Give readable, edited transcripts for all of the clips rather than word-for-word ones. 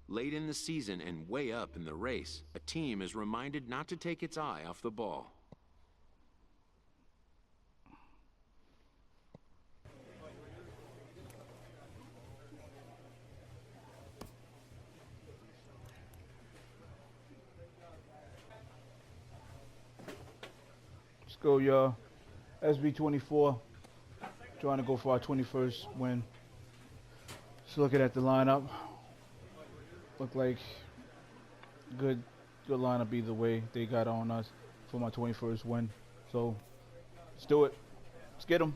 Late in the season and way up in the race, a team is reminded not to take its eye off the ball. Let's go, y'all. SB24, trying to go for our 21st win. Just looking at the lineup. Look like good lineup either way they got on us for my 21st win. So let's do it. Let's get them.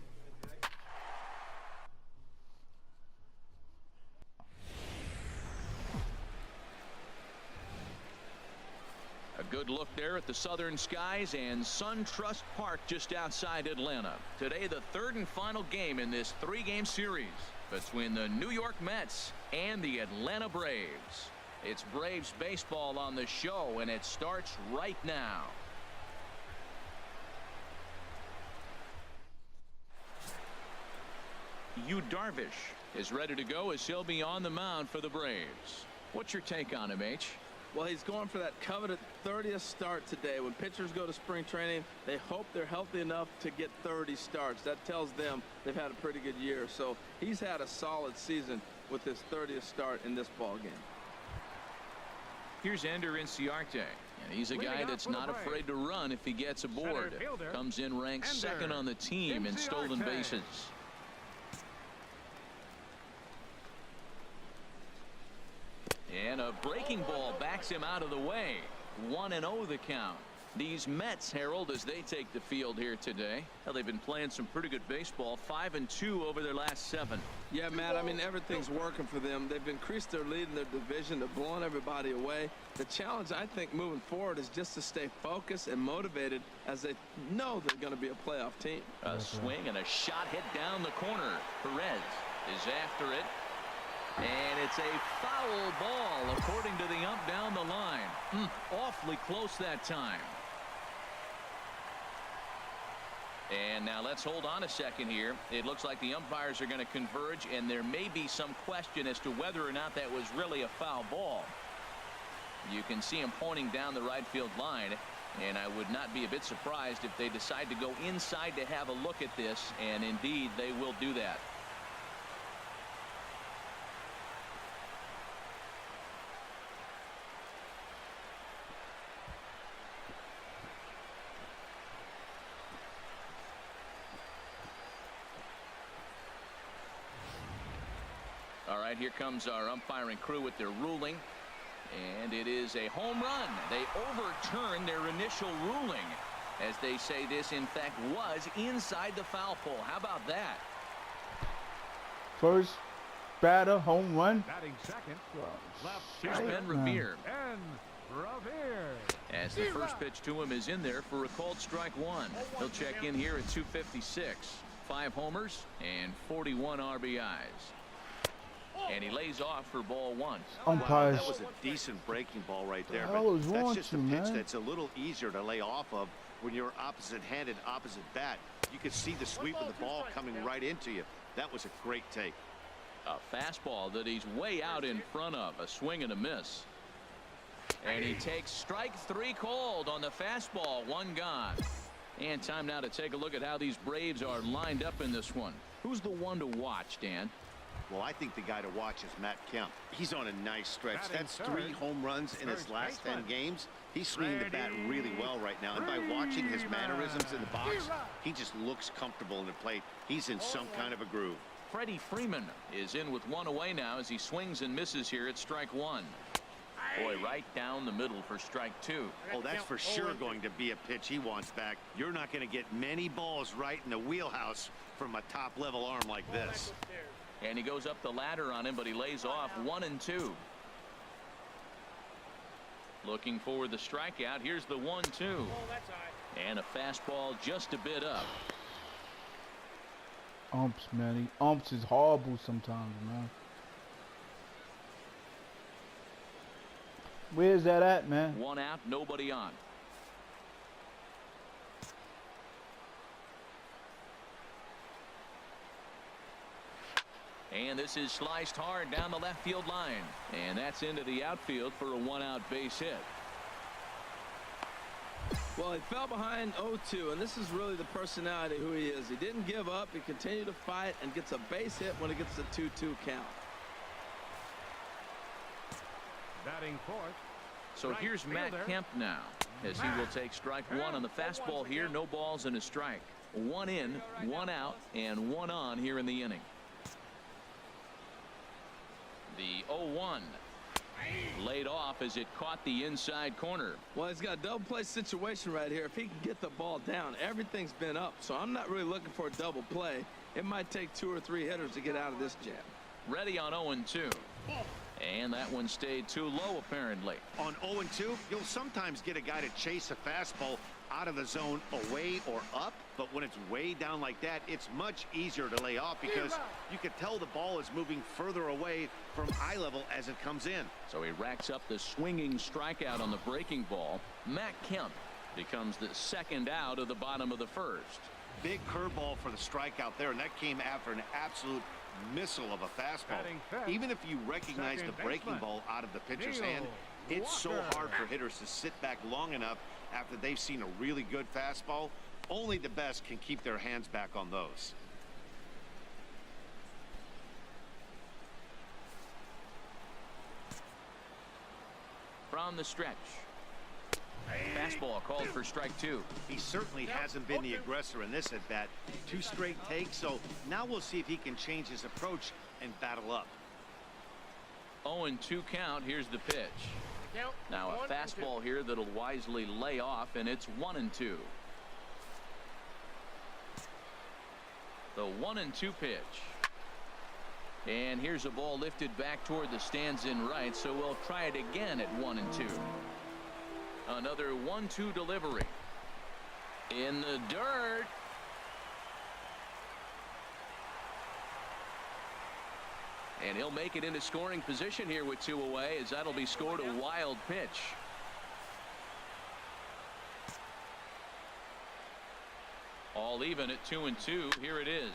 A good look there at the southern skies and SunTrust Park just outside Atlanta. Today, the third and final game in this three-game series between the New York Mets and the Atlanta Braves. It's Braves baseball on the show, and it starts right now. Yu Darvish is ready to go as he'll be on the mound for the Braves. What's your take on him, H? Well, he's going for that coveted 30th start today. When pitchers go to spring training, they hope they're healthy enough to get 30 starts. That tells them they've had a pretty good year. So he's had a solid season with his 30th start in this ball game. Here's Ender Inciarte, and he's a guy that's not afraid to run if he gets aboard. Comes in ranked second on the team in stolen bases. And a breaking ball backs him out of the way. 1-0 the count. These Mets, Harold, as they take the field here today. Well, they've been playing some pretty good baseball. 5-2 over their last 7. Yeah, Matt, I mean, everything's working for them. They've increased their lead in their division. They're blowing everybody away. The challenge, I think, moving forward is just to stay focused and motivated as they know they're going to be a playoff team. A swing and a shot hit down the corner. Perez is after it. And it's a foul ball, according to the ump down the line. Awfully close that time. And now let's hold on a second here. It looks like the umpires are going to converge, and there may be some question as to whether or not that was really a foul ball. You can see him pointing down the right field line, and I would not be a bit surprised if they decide to go inside to have a look at this, and indeed they will do that. All right, here comes our umpiring crew with their ruling, and it is a home run. They overturned their initial ruling, as they say this, in fact, was inside the foul pole. How about that? First batter, home run. Batting second. Here's Ben Revere. And Revere. As the first pitch to him is in there for a called strike one. He'll check in here at 256. 5 homers and 41 RBIs. And he lays off for ball 1. Wow, that was a decent breaking ball right there. But that's just a pitch that's a little easier to lay off of when you're opposite-handed, opposite bat. You could see the sweep of the ball coming right into you. That was a great take. A fastball that he's way out in front of. A swing and a miss. And he takes strike 3 called on the fastball. 1 gone. And time now to take a look at how these Braves are lined up in this one. Who's the one to watch, Dan? Well, I think the guy to watch is Matt Kemp. He's on a nice stretch. That's 3 home runs in his last 10 games. He's swinging the bat really well right now. And by watching his mannerisms in the box, he just looks comfortable in the plate. He's in some kind of a groove. Freddie Freeman is in with 1 away now as he swings and misses here at strike 1. Boy, right down the middle for strike 2. Oh, that's for sure going to be a pitch he wants back. You're not going to get many balls right in the wheelhouse from a top-level arm like this. And he goes up the ladder on him, but he lays off 1 and 2. Looking for the strikeout. Here's the 1-2. And a fastball just a bit up. Umps, man. Umps is horrible sometimes, man. Where's that at, man? 1 out, nobody on. And this is sliced hard down the left field line. And that's into the outfield for a 1-out base hit. Well, he fell behind 0-2, and this is really the personality who he is. He didn't give up. He continued to fight and gets a base hit when it gets a 2-2 count. Batting fourth. So here's Matt Kemp now, as he will take strike one on the fastball here. No balls and a strike. 1 in, 1 out, and 1 on here in the inning. The 0-1 laid off as it caught the inside corner. Well, he's got a double play situation right here. If he can get the ball down, everything's been up. So I'm not really looking for a double play. It might take 2 or 3 hitters to get out of this jam. Ready on 0-2. And that one stayed too low, apparently. On 0-2, you'll sometimes get a guy to chase a fastball out of the zone away or up, but when it's way down like that, it's much easier to lay off because you can tell the ball is moving further away from eye level as it comes in. So he racks up the swinging strikeout on the breaking ball. Matt Kemp becomes the second out of the bottom of the first. Big curveball for the strikeout there, and that came after an absolute missile of a fastball. Even if you recognize the breaking ball out of the pitcher's hand, it's so hard for hitters to sit back long enough after they've seen a really good fastball. Only the best can keep their hands back on those. From the stretch. Fastball called for strike 2. He certainly hasn't been the aggressor in this at bat. 2 straight takes, so now we'll see if he can change his approach and battle up. 0-2 count. Here's the pitch. Now a fastball here that'll wisely lay off, and it's 1-2. The 1-2 pitch. And here's a ball lifted back toward the stands in right, so we'll try it again at 1-2. Another 1-2 delivery. In the dirt. And he'll make it into scoring position here with 2 away, as that'll be scored a wild pitch. All even at 2-2. Here it is.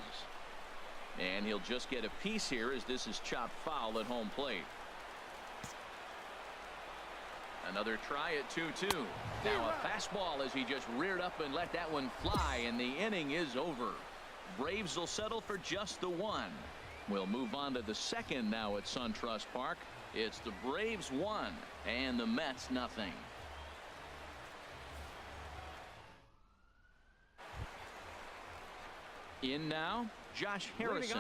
And he'll just get a piece here as this is chopped foul at home plate. Another try at 2-2. Now a fastball as he just reared up and let that one fly, and the inning is over. Braves will settle for just the 1. We'll move on to the second now at SunTrust Park. It's the Braves 1 and the Mets nothing. In now, Josh Harrison,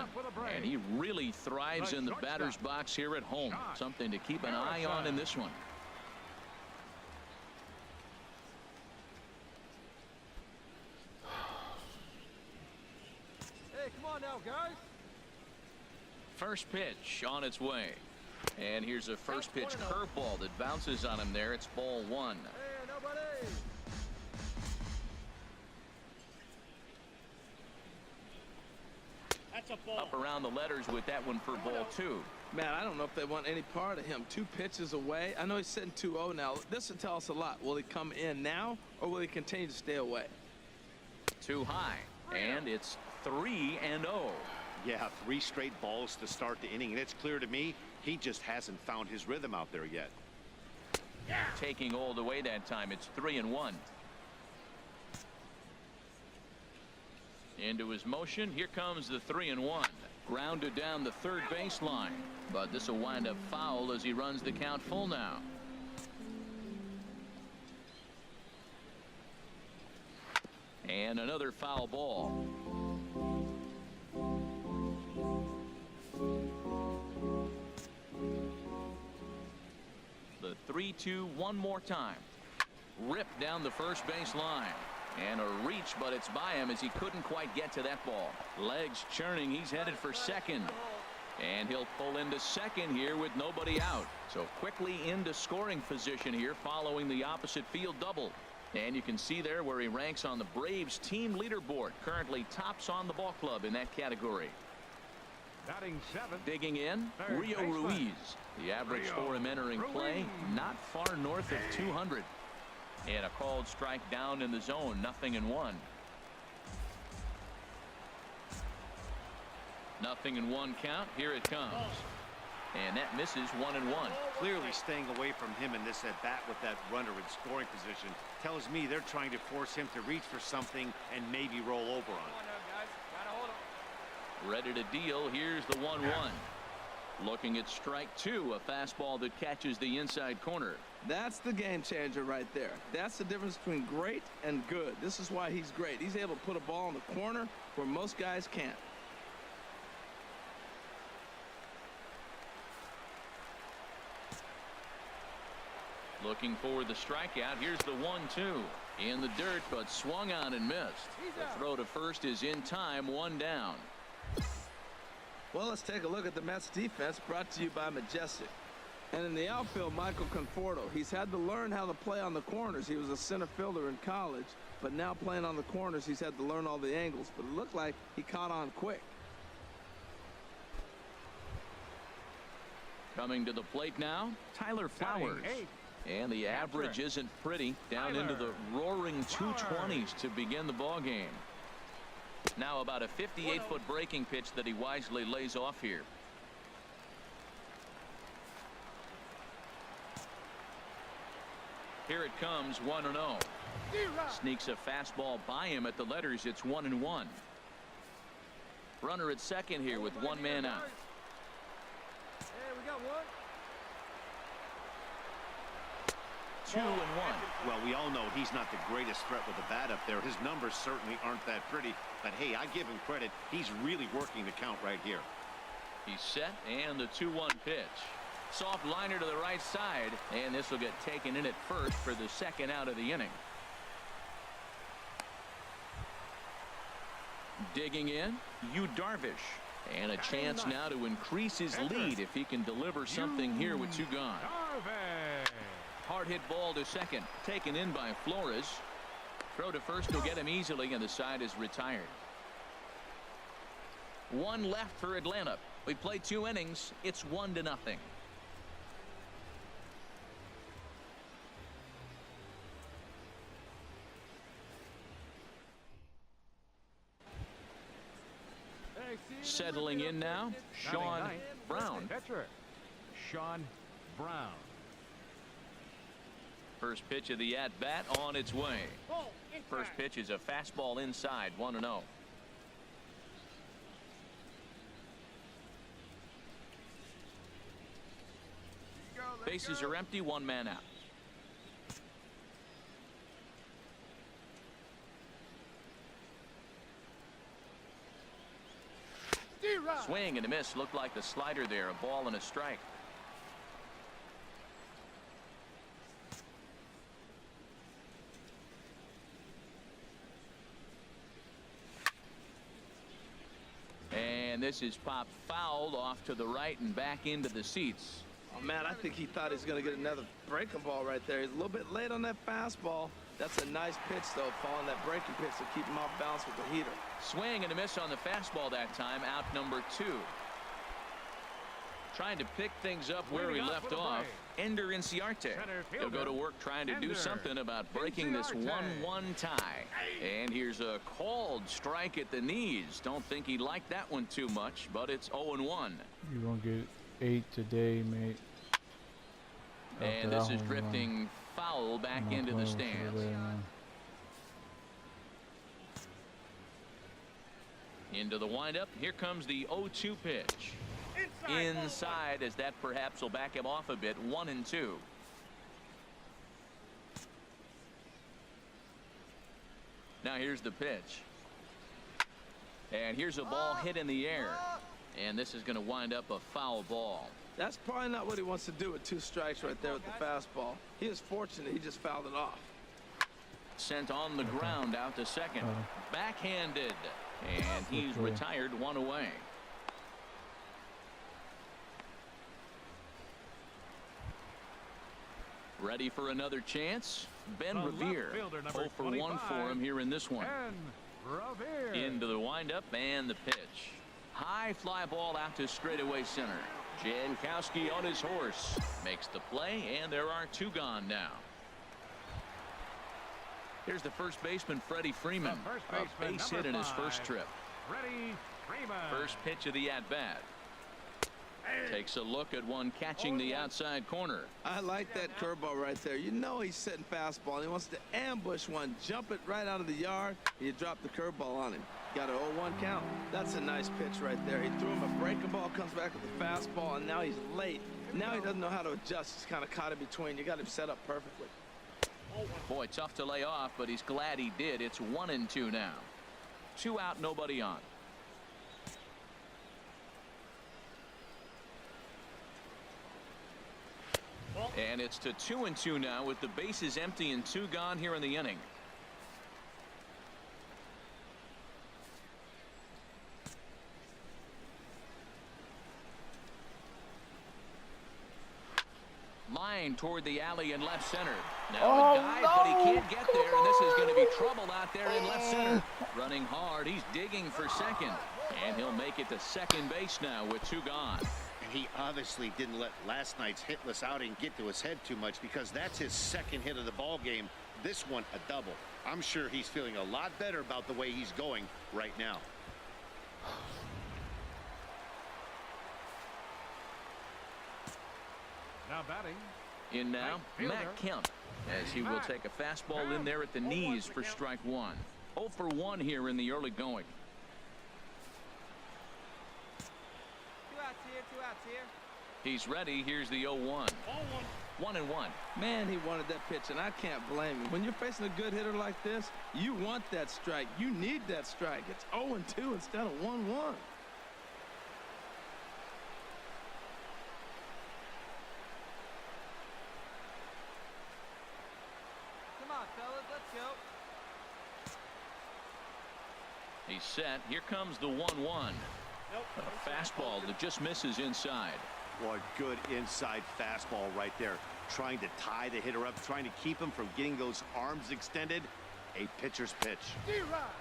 and he really thrives in the batter's box here at home. Something to keep an eye on in this one. Hey, come on now, guys. First pitch on its way. And here's a first pitch curveball that bounces on him there. It's ball 1. Hey, nobody. That's a ball. Up around the letters with that one for ball 2. Man, I don't know if they want any part of him. 2 pitches away. I know he's sitting 2-0 now. This will tell us a lot. Will he come in now, or will he continue to stay away? Too high. And it's 3-0. Yeah, 3 straight balls to start the inning, and it's clear to me he just hasn't found his rhythm out there yet. Taking all the way that time. It's 3-1. Into his motion. Here comes the 3-1. Grounded down the third baseline, but this will wind up foul as he runs the count full now. And another foul ball. The 3-2 one more time. Ripped down the first base line. And a reach, but it's by him as he couldn't quite get to that ball. Legs churning. He's headed for second. And he'll pull into second here with nobody out. So quickly into scoring position here following the opposite field double. And you can see there where he ranks on the Braves team leaderboard. Currently tops on the ball club in that category. Batting 7. Digging in, Rio Ruiz. The average for him entering play, not far north of 200. And a called strike down in the zone, 0-1. 0-1 count. Here it comes. And that misses 1-1. Clearly staying away from him in this at-bat with that runner in scoring position tells me they're trying to force him to reach for something and maybe roll over on it. Ready to deal. Here's the 1-1. Looking at strike two, a fastball that catches the inside corner. That's the game changer right there. That's the difference between great and good. This is why he's great. He's able to put a ball in the corner where most guys can't. Looking for the strikeout. Here's the 1-2 in the dirt, but swung on and missed. The throw to first is in time. 1 down. Well, let's take a look at the Mets defense, brought to you by Majestic. And in the outfield, Michael Conforto. He's had to learn how to play on the corners. He was a center fielder in college, but now playing on the corners, he's had to learn all the angles. But it looked like he caught on quick. Coming to the plate now, Tyler Flowers. And the average isn't pretty. Down into the roaring 220s to begin the ball game. Now about a 58-foot breaking pitch that he wisely lays off here. Here it comes. 1-0. Sneaks a fastball by him at the letters. It's 1-1. Runner at second here with one man out. Hey, we got one. 2-1. Well, we all know he's not the greatest threat with the bat up there. His numbers certainly aren't that pretty. But, hey, I give him credit. He's really working the count right here. He's set, and the 2-1 pitch. Soft liner to the right side, and this will get taken in at first for the second out of the inning. Digging in, Yu Darvish. And a chance now to increase his lead if he can deliver something here with 2 gone. Hard hit ball to second, taken in by Flores. Throw to first will get him easily, and the side is retired. 1 left for Atlanta. We played 2 innings. It's 1-0. Settling in now, Sean Brown. Pitcher, Sean Brown. First pitch of the at-bat on its way. First pitch is a fastball inside. 1-0. Bases are empty. 1 man out. Swing and a miss. Looked like the slider there. A ball and a strike. And this is popped foul off to the right and back into the seats. Oh, man, I think he thought he was going to get another breaking ball right there. He's a little bit late on that fastball. That's a nice pitch, though, following that breaking pitch to keep him off balance with the heater. Swing and a miss on the fastball that time. Out number 2. Trying to pick things up where he left off. Ender Inciarte. He'll go to work trying to do something about breaking this 1-1 tie. And here's a called strike at the knees. Don't think he liked that one too much, but it's 0-1. You're going to get 8 today, mate. And this is drifting foul back into the stands. Into the windup. Here comes the 0-2 pitch. Inside, as that perhaps will back him off a bit. 1-2. Now here's the pitch. And here's a ball hit in the air. And this is going to wind up a foul ball. That's probably not what he wants to do with 2 strikes right there with the fastball. He is fortunate he just fouled it off. Sent on the ground out to second. Backhanded. And he's retired. 1 away. Ready for another chance? Ben Revere. 0 for 1 for him here in this one. Into the windup and the pitch. High fly ball out to straightaway center. Jankowski on his horse makes the play, and there are 2 gone now. Here's the first baseman, Freddie Freeman. A base hit in his first trip. Freddie First pitch of the at-bat. Takes a look at one catching the outside corner. I like that curveball right there. You know he's setting fastball. He wants to ambush one, jump it right out of the yard. You drop the curveball on him. Got an 0-1 count. That's a nice pitch right there. He threw him a breaking ball, comes back with a fastball, and now he's late. Now he doesn't know how to adjust. He's kind of caught in between. You got him set up perfectly. Boy, tough to lay off, but he's glad he did. It's 1-2 now. 2 out, nobody on. And it's to 2-2 now with the bases empty and 2 gone here in the inning. Line toward the alley in left center. Now a dive, but he can't get there, and this is going to be trouble out there in left center. Running hard, he's digging for second, and he'll make it to second base now with 2 gone. He obviously didn't let last night's hitless outing get to his head too much, because that's his second hit of the ball game. This one a double. I'm sure he's feeling a lot better about the way he's going right now. Now batting. In now, Matt Kemp, as he will take a fastball in there at the knees for strike 1. 0 for 1 here in the early going. 2 outs here, 2 outs here. He's ready. Here's the 0-1. 1-1. Man, he wanted that pitch, and I can't blame him. When you're facing a good hitter like this, you want that strike. You need that strike. It's 0-2 instead of 1-1. Come on, fellas, let's go. He's set. Here comes the 1-1. A fastball that just misses inside. Boy, good inside fastball right there. Trying to tie the hitter up, trying to keep him from getting those arms extended. A pitcher's pitch.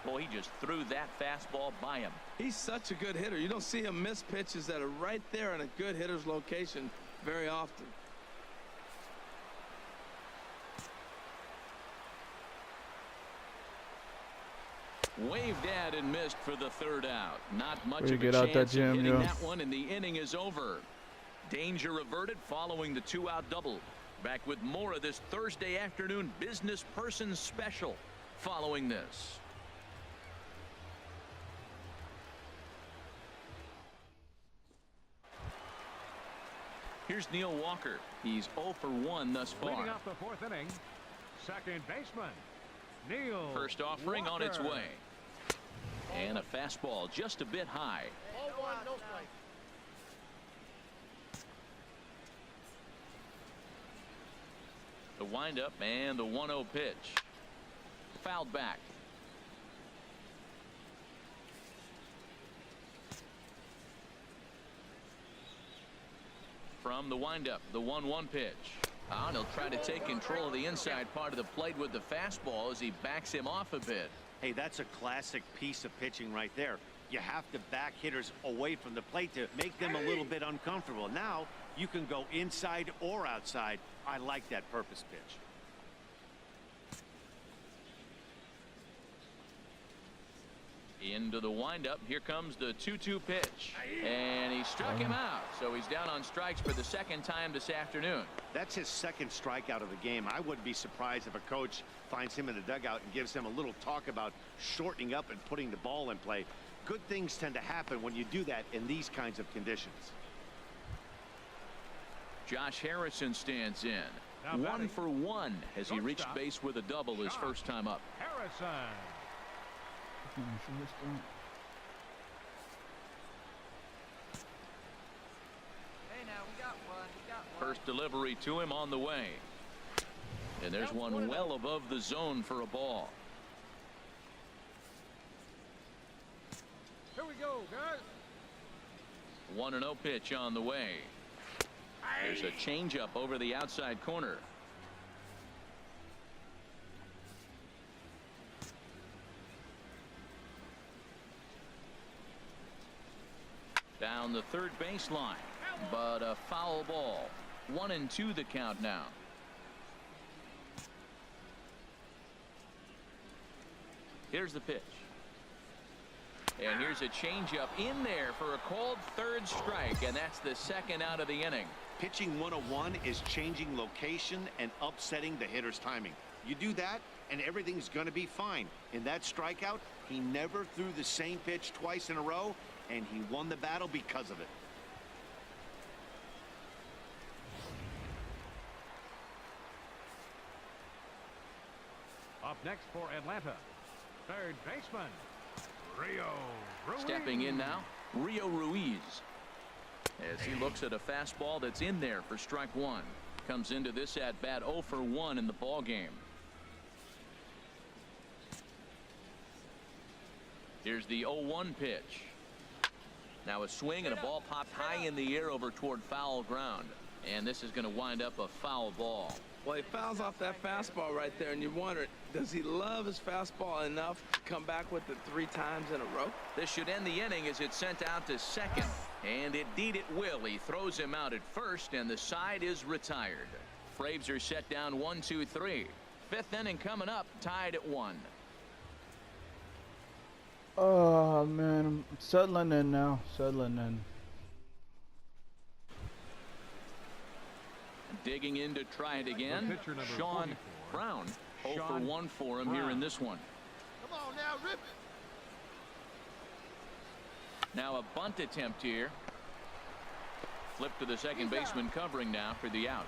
Boy, he just threw that fastball by him. He's such a good hitter. You don't see him miss pitches that are right there in a good hitter's location very often. Waved at and missed for the 3rd out. Not much Way to of a get out that chance of jam, hitting yo. that one, and the inning is over. Danger averted following the 2-out double. Back with more of this Thursday afternoon business person special following this. Here's Neil Walker. He's 0 for 1 thus far. Leading off the 4th inning, second baseman, Neil First offering on its Walker. way. And a fastball just a bit high. The windup and the 1-0 pitch. Fouled back. From the windup, the 1-1 pitch. And he'll try to take control of the inside part of the plate with the fastball as he backs him off a bit. Hey, that's a classic piece of pitching right there. You have to back hitters away from the plate to make them a little bit uncomfortable. Now you can go inside or outside. I like that purpose pitch. Into the windup. Here comes the 2-2 pitch. And he struck him out. So he's down on strikes for the 2nd time this afternoon. That's his 2nd strikeout of the game. I wouldn't be surprised if a coach finds him in the dugout and gives him a little talk about shortening up and putting the ball in play. Good things tend to happen when you do that in these kinds of conditions. Josh Harrison stands in. Now 1 batting. for 1 as he reached Shortstop. base with a double his first time up. Harrison. Hey, now we got one. We got one. First delivery to him on the way. And there's one well above the zone for a ball. Here we go, guys. 1-0 pitch on the way. There's a changeup over the outside corner. Down the 3rd baseline, but a foul ball. 1-2 the count now. Here's the pitch. And here's a changeup in there for a called third strike, and that's the second out of the inning. Pitching 101 is changing location and upsetting the hitter's timing. You do that, and everything's going to be fine. In that strikeout, he never threw the same pitch twice in a row, and he won the battle because of it. Up next for Atlanta, third baseman, Rio Ruiz. Stepping in now, Rio Ruiz. As he looks at a fastball that's in there for strike one. Comes into this at bat 0 for 1 in the ball game. Here's the 0-1 pitch. Now a swing and a ball popped high in the air over toward foul ground. And this is going to wind up a foul ball. Well, he fouls off that fastball right there, and you wonder, does he love his fastball enough to come back with it 3 times in a row? This should end the inning as it's sent out to second. And indeed it will. He throws him out at first, and the side is retired. Braves are set down 1-2-3. 5th inning coming up, tied at 1. Oh, man. I'm settling in now. Settling in. Digging in to try it again, Sean Brown. 0 for 1 for him here in this one. Come on now, rip it. Now a bunt attempt here. Flip to the second baseman covering now for the out.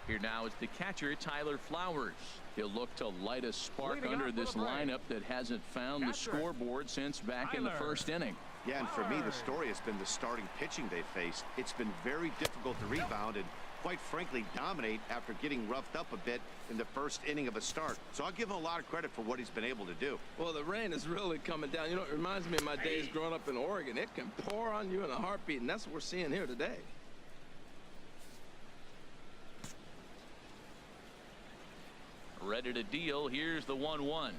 Here now is the catcher, Tyler Flowers. He'll look to light a spark under this lineup that hasn't found the scoreboard since back in the first inning. Yeah, and for me, the story has been the starting pitching they faced. It's been very difficult to rebound and, quite frankly, dominate after getting roughed up a bit in the first inning of a start. So I'll give him a lot of credit for what he's been able to do. Well, the rain is really coming down. You know, it reminds me of my days growing up in Oregon. It can pour on you in a heartbeat, and that's what we're seeing here today. Ready to deal. Here's the 1-1.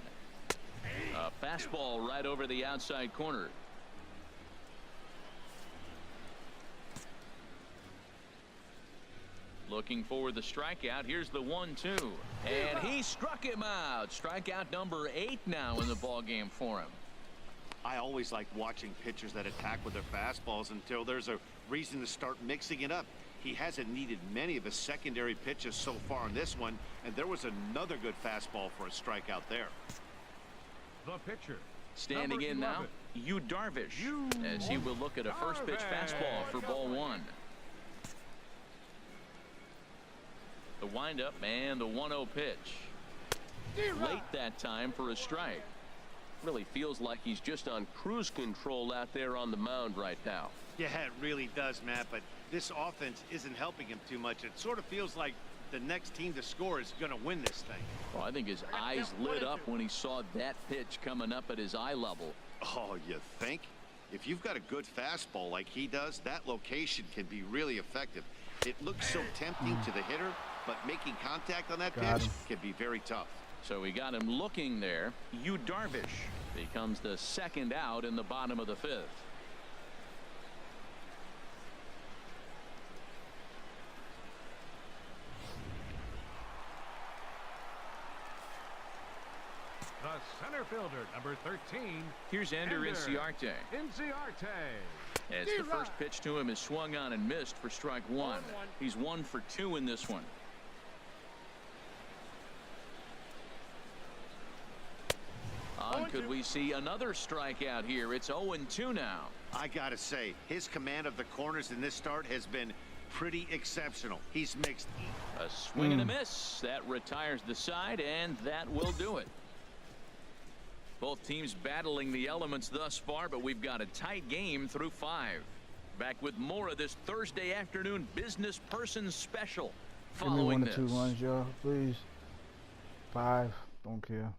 A fastball right over the outside corner. Looking for the strikeout. Here's the 1-2. And he struck him out. Strikeout number 8 now in the ball game for him. I always like watching pitchers that attack with their fastballs until there's a reason to start mixing it up. He hasn't needed many of his secondary pitches so far in this one, and there was another good fastball for a strikeout there. The pitcher, standing in now, Yu Darvish, as he will look at a first pitch fastball for ball 1. The windup and the 1-0 pitch. Late that time for a strike. Really feels like he's just on cruise control out there on the mound right now. Yeah, it really does, Matt, but this offense isn't helping him too much. It sort of feels like the next team to score is going to win this thing. Well, I think his eyes lit up when he saw that pitch coming up at his eye level. Oh, you think? If you've got a good fastball like he does, that location can be really effective. It looks so tempting to the hitter, but making contact on that pitch can be very tough. So we got him looking there. Yu Darvish becomes the second out in the bottom of the 5th. The center fielder, number 13. Here's Ender Inciarte. As the first pitch to him is swung on and missed for strike 1. He's 1 for 2 in this one. Could we see another strikeout here? It's 0-2 now. I gotta say, his command of the corners in this start has been pretty exceptional. He's mixed. A swing and a miss. That retires the side, and that will do it. Both teams battling the elements thus far, but we've got a tight game through 5. Back with more of this Thursday afternoon business person special following this. Give me 1 or 2 runs, y'all, please. 5, don't care.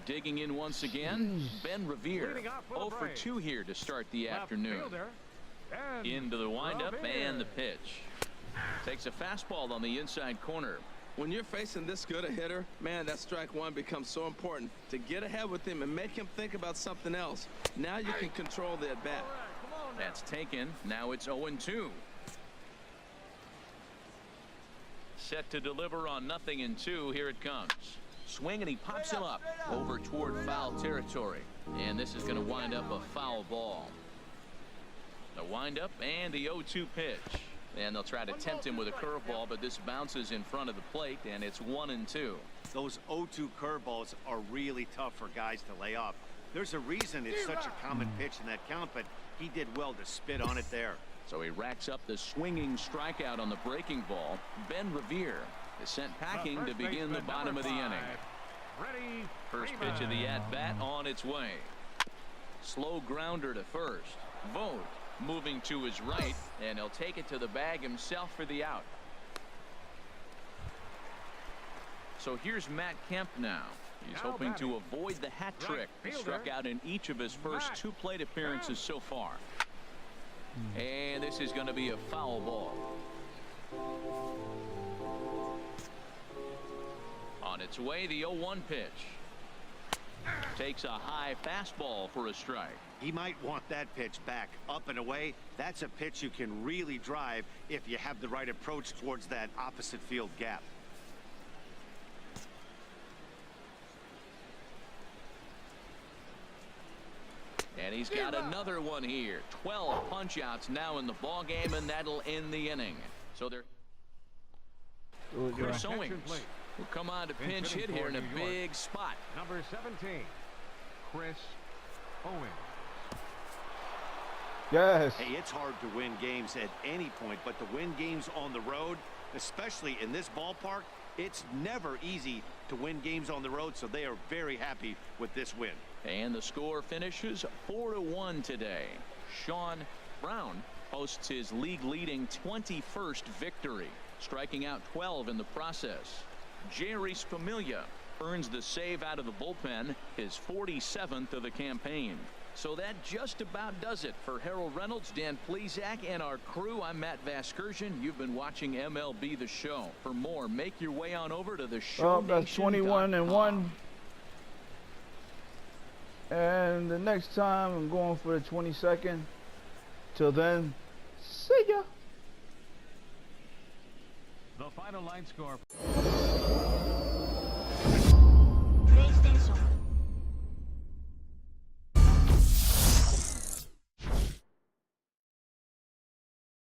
Digging in once again, Ben Revere. 0 for 2 here to start the afternoon. Into the windup and the pitch. Takes a fastball on the inside corner. When you're facing this good a hitter, man, that strike 1 becomes so important to get ahead with him and make him think about something else. Now you can control the at-bat. That's taken. Now it's 0-2. set to deliver on 0-2. Here it comes. Swing, and he pops him up over toward foul territory. And this is going to wind up a foul ball. The windup and the 0-2 pitch. And they'll try to tempt him with a curveball, but this bounces in front of the plate, and it's 1-2. Those 0-2 curveballs are really tough for guys to lay off. There's a reason it's such a common pitch in that count, but he did well to spit on it there. So he racks up the swinging strikeout on the breaking ball. Ben Revere is sent packing to begin the bottom of the inning. Ready. First pitch of the at-bat on its way. Slow grounder to first. Vogt moving to his right, and he'll take it to the bag himself for the out. So here's Matt Kemp now. He's hoping to avoid the hat trick. He struck out in each of his first 2 plate appearances so far. And this is going to be a foul ball. On its way, the 0-1 pitch. Takes a high fastball for a strike. He might want that pitch back, up and away. That's a pitch you can really drive if you have the right approach towards that opposite field gap. And he's got another one here. 12 punch-outs now in the ball game, and that'll end the inning. So they're Chris Owings will come on to pinch hit here in a big spot. Number 17, Chris Owings. Yes. Hey, it's hard to win games at any point, but to win games on the road, especially in this ballpark, it's never easy to win games on the road, so they are very happy with this win. And the score finishes 4-1 today. Sean Brown posts his league-leading 21st victory, striking out 12 in the process. Jerry Spamiglia earns the save out of the bullpen, his 47th of the campaign. So that just about does it for Harold Reynolds, Dan Plesac, and our crew. I'm Matt Vasgersian. You've been watching MLB The Show. For more, make your way on over to the show. That's 21-1. And the next time I'm going for the 22nd. Till then, see ya. The final line score.